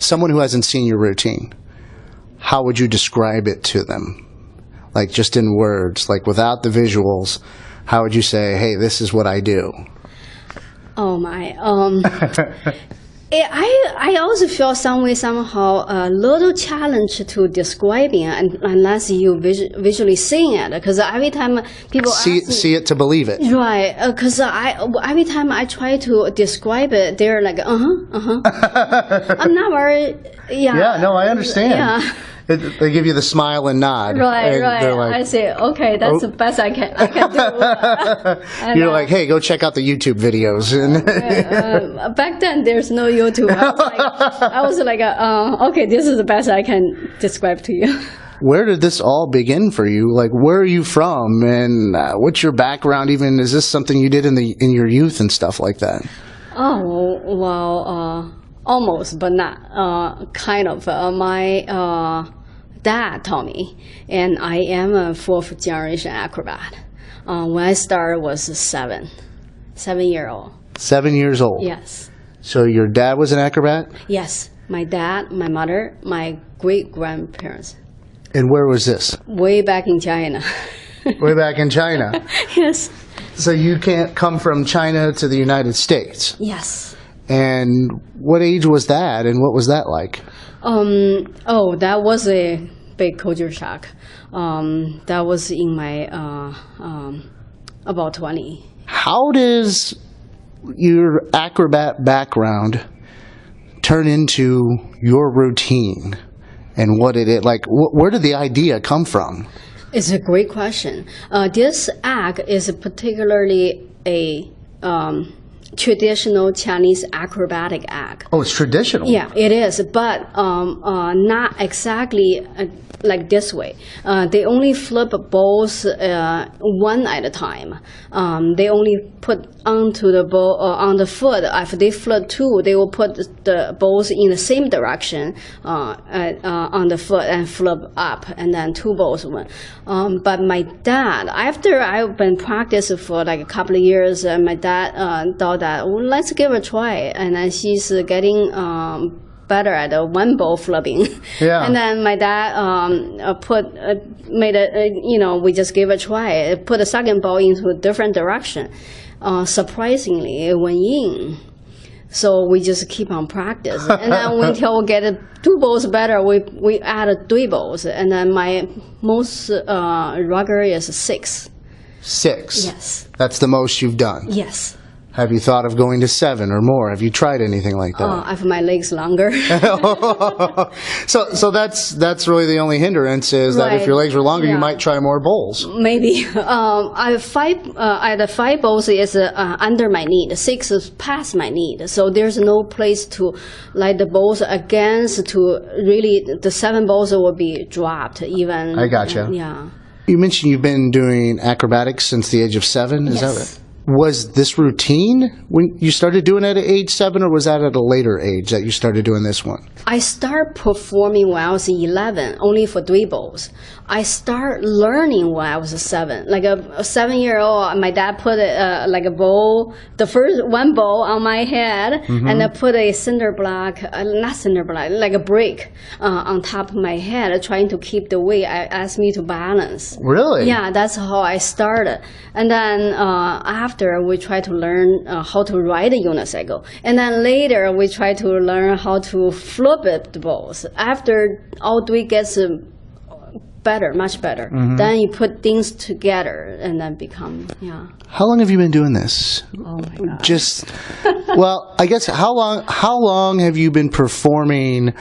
someone who hasn't seen your routine, how would you describe it to them? Like just in words, like without the visuals, how would you say, hey, this is what I do? Oh my, I also feel somehow a little challenge to describing it unless you visually seeing it. Because every time people see it to believe it. Right. Because every time I try to describe it, they're like, I'm not very, yeah. Yeah, no, I understand. Yeah. They give you the smile and nod. Right, and right. like, I say, okay, that's the best I can do. You're like, hey, go check out the YouTube videos. Back then, there's no YouTube. I was like, okay, this is the best I can describe to you. Where did this all begin for you? Like, where are you from, and what's your background? Even is this something you did in your youth and stuff like that? Oh well. Almost, but not. Kind of. My dad taught me, and I am a fourth generation acrobat. When I started, was 7-year-old. 7 years old. Yes. So your dad was an acrobat? Yes, my dad, my mother, my great grandparents. And where was this? Way back in China. Way back in China. Yes. So you can't come from China to the United States. Yes. And what age was that, and what was that like? That was a big culture shock. That was in my about 20. How does your acrobat background turn into your routine, and what it is like? Where did the idea come from? It's a great question. This act is particularly a traditional Chinese acrobatic act. Oh, it's traditional? Yeah, it is, but not exactly like this way. They only flip balls one at a time. They only put onto the ball on the foot. If they flip two, they will put the balls in the same direction on the foot and flip up, and then two balls went. But my dad, after I've been practicing for like a couple of years, my dad thought that, well, let's give it a try, and then she's getting better at the one ball flipping. Yeah. And then my dad we just gave it a try. Put the second ball into a different direction. Surprisingly, it went in. So we just keep on practice. And then until we get two balls better, we added 3 balls. And then my most record is 6. 6? Yes. That's the most you've done? Yes. Have you thought of going to 7 or more? Have you tried anything like that? I have my legs longer. So that's really the only hindrance is that if your legs were longer, you might try more bowls. Maybe. I have 5 bowls is under my knee. The 6 is past my knee. So there's no place to like the bowls against to really the 7 bowls will be dropped even. I gotcha. Yeah. You mentioned you've been doing acrobatics since the age of 7. Is that right? Was this routine when you started doing it at age 7, or was that at a later age that you started doing this one? I started performing when I was 11, only for 3 bowls. I started learning when I was 7. Like a 7-year-old, my dad put like a bowl, the first 1 bowl on my head, and then put a cinder block, not cinder block, like a brick on top of my head, trying to keep the weight. Asked me to balance. Really? Yeah, that's how I started. And then after we try to learn how to ride a unicycle, and then later we try to learn how to flip the balls. After all 3 gets better, much better, then you put things together and then become, How long have you been doing this? Oh my God. Just, well, I guess how long have you been performing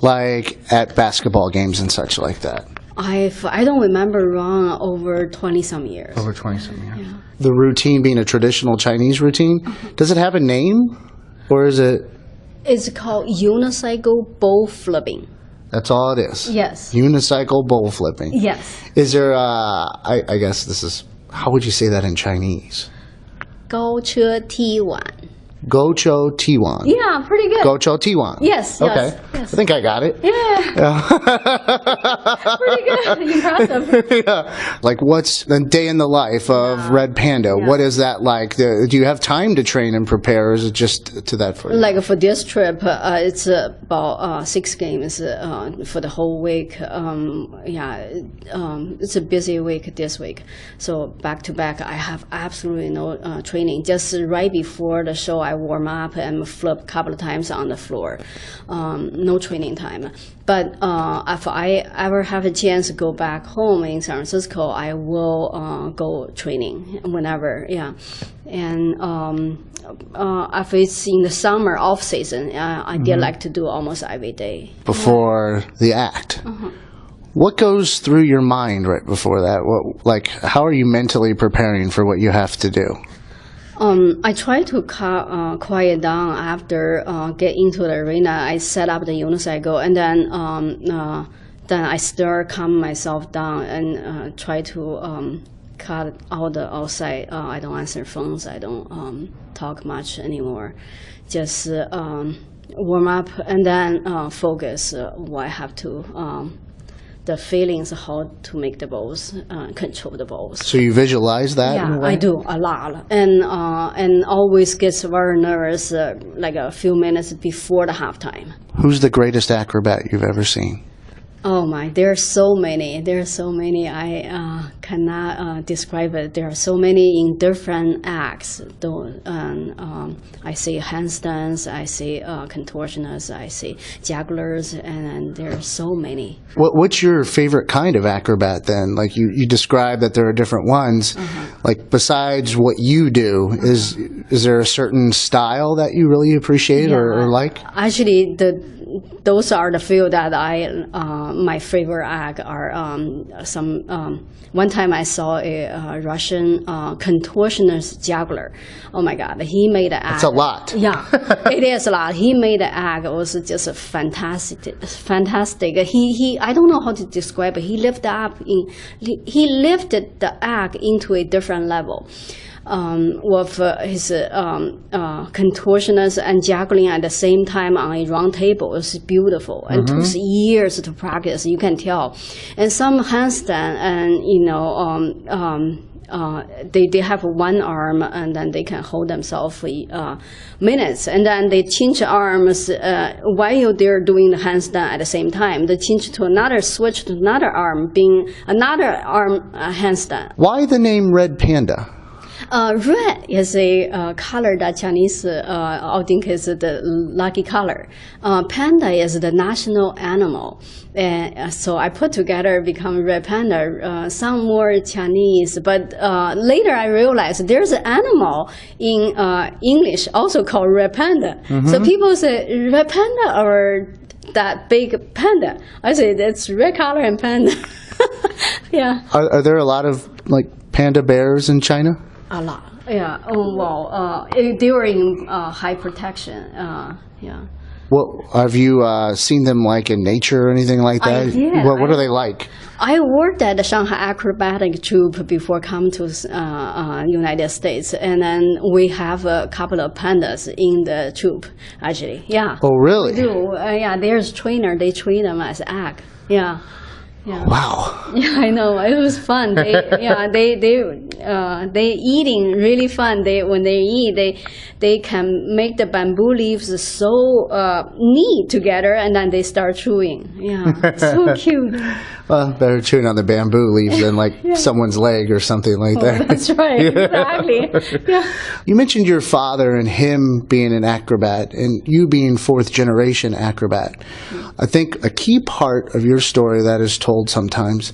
like at basketball games and such like that? I don't remember wrong, over 20-some years. Over 20-some years. Yeah. The routine being a traditional Chinese routine, does it have a name, or is it? It's called unicycle bowl flipping. That's all it is? Yes. Unicycle bowl flipping. Yes. Is there, I guess this is, how would you say that in Chinese? 高车踢碗. Gocho Tiwan. Yeah, pretty good. Gocho Tiwan. Yes. Okay. Yes. I think I got it. Yeah. Pretty good. Impressive. Yeah. Like, what's the day in the life of Red Panda? Yeah. What is that like? Do you have time to train and prepare, or is it just to that for you? Like for this trip, it's about 6 games for the whole week. It's a busy week this week. So back to back, I have absolutely no training. Just right before the show, I warm up and flip a couple of times on the floor. No training time. But if I ever have a chance to go back home in San Francisco, I will go training whenever. Yeah, and if it's in the summer off season, I did like to do almost every day before the act. What goes through your mind right before that? How are you mentally preparing for what you have to do? I try to quiet down after get into the arena. I set up the units I go, and then I start calm myself down and try to cut all the outside. I don't answer phones. I don't talk much anymore. Just warm up and then focus. What I have to. The feelings how to make the balls, control the balls. So you visualize that? Yeah, I do a lot, and always gets very nervous like a few minutes before the halftime. Who's the greatest acrobat you've ever seen? Oh my, there are so many. There are so many. I cannot describe it. There are so many in different acts. I see handstands, I see contortionists, I see jugglers, and there are so many. What's your favorite kind of acrobat then? Like you described that there are different ones. Like besides what you do, is there a certain style that you really appreciate or like? Actually, those are the few that my favorite act are one time I saw a Russian contortionist juggler. Oh my God, he made an act. That's a lot. Yeah, it is a lot. He made an act. It was just fantastic. He I don't know how to describe it. He lifted the act into a different level. With his contortionist and juggling at the same time on a round table. It's beautiful and took years to practice. You can tell. And some handstand and they have one arm and then they can hold themselves for minutes, and then they change arms while they're doing the handstand at the same time. They change to another, switch to another arm, being another arm handstand. Why the name Red Panda? Red is a color that Chinese all think is the lucky color. Panda is the national animal. So I put together become Red Panda. Some more Chinese, but later I realized there's an animal in English also called Red Panda. So people say Red Panda or that big panda. I say that's red color and panda. Yeah. Are there a lot of like panda bears in China? A lot, yeah. Oh well, they were in high protection. Yeah. Well, have you seen them like in nature or anything like that? I did. What are they like? I worked at the Shanghai Acrobatic Troupe before coming to United States, and then we have a couple of pandas in the troupe. Actually, yeah. Oh, really? We do. Yeah, there's trainer. They train them as act. Yeah. Yeah. Wow. Yeah, I know. It was fun. They eating really fun. When they eat, they can make the bamboo leaves so neat together, and then they start chewing. Yeah, so cute. Well, better chewing on the bamboo leaves than like someone's leg or something like that. That's right. Exactly. Yeah. You mentioned your father and him being an acrobat and you being fourth generation acrobat. I think a key part of your story that is told sometimes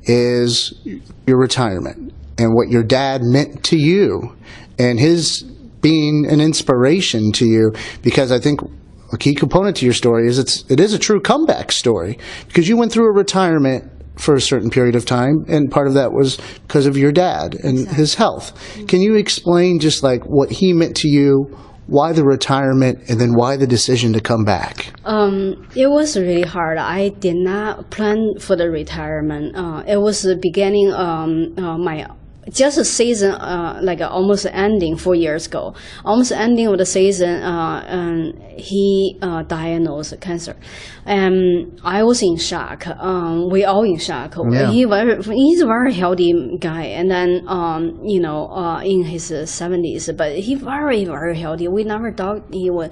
is your retirement and what your dad meant to you and his being an inspiration to you, because I think a key component to your story is it is a true comeback story, because you went through a retirement for a certain period of time, and part of that was because of your dad and his health. Can you explain just like what he meant to you, why the retirement, and then why the decision to come back? It was really hard. I did not plan for the retirement. It was the beginning. My just a season, almost ending 4 years ago, almost ending of the season, and he diagnosed cancer. And I was in shock. We all in shock. Yeah. He's a very healthy guy, and then in his 70s, but he very, very healthy. We never thought he would.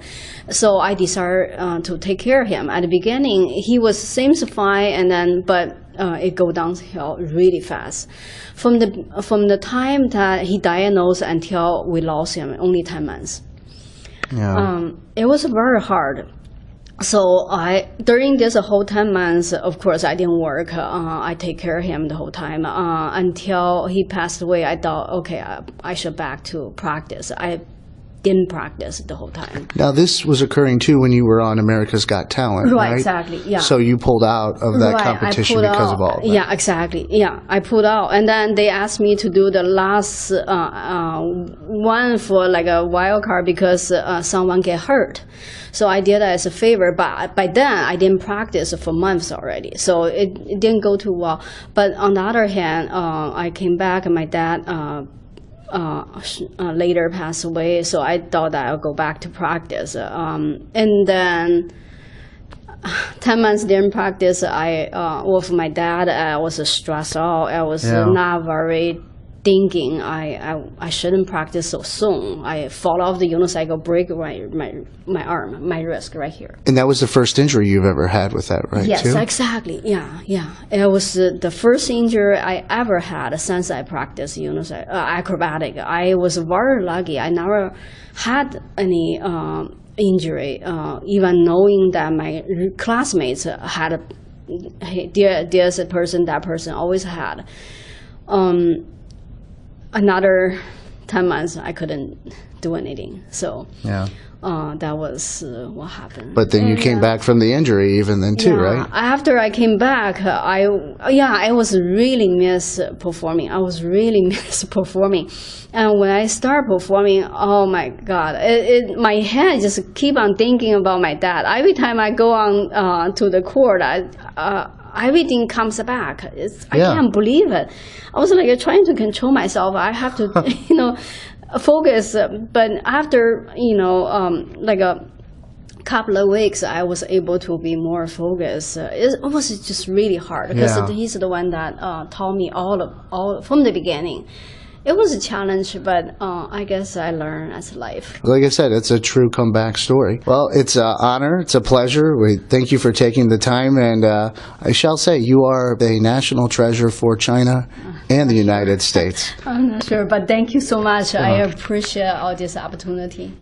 So I decided to take care of him. At the beginning, he seems fine, and then but it go downhill really fast. From the time that he diagnosed until we lost him, only 10 months. Yeah. It was very hard. So during this whole 10 months, of course, I didn't work. I take care of him the whole time until he passed away. I thought, okay, I should back to practice. I didn't practice the whole time. Now, this was occurring too when you were on America's Got Talent, right? Exactly, yeah. So you pulled out of that competition because of all of that. Yeah, exactly. Yeah, I pulled out. And then they asked me to do the last one for like a wild card because someone get hurt. So I did that as a favor. But by then, I didn't practice for months already. So it didn't go too well. But on the other hand, I came back and my dad later passed away, so I thought that I'll go back to practice. And then 10 months didn't practice. With my dad, I was stressed out. I was not very thinking I shouldn't practice so soon. I fall off the unicycle, break my arm, my wrist right here. And that was the first injury you've ever had with that, right? Yes, too? Exactly. Yeah. It was the first injury I ever had since I practiced acrobatic. I was very lucky. I never had any injury, even knowing that my classmates had. There's a person, that person always had. Another 10 months, I couldn't do anything. So that was what happened. But then you came back from the injury even then too, right? After I came back, I was really miss performing. I was really miss performing. And when I start performing, oh my God, my head just keep on thinking about my dad. Every time I go on to the court, everything comes back. I can't believe it. I was like trying to control myself. I have to, focus. But after, like a couple of weeks, I was able to be more focused. It was just really hard because he's the one that taught me all from the beginning. It was a challenge, but I guess I learned as life. Like I said, it's a true comeback story. Well, it's an honor. It's a pleasure. We thank you for taking the time. And I shall say, you are a national treasure for China and the United States. I'm not sure, but thank you so much. I appreciate all this opportunity.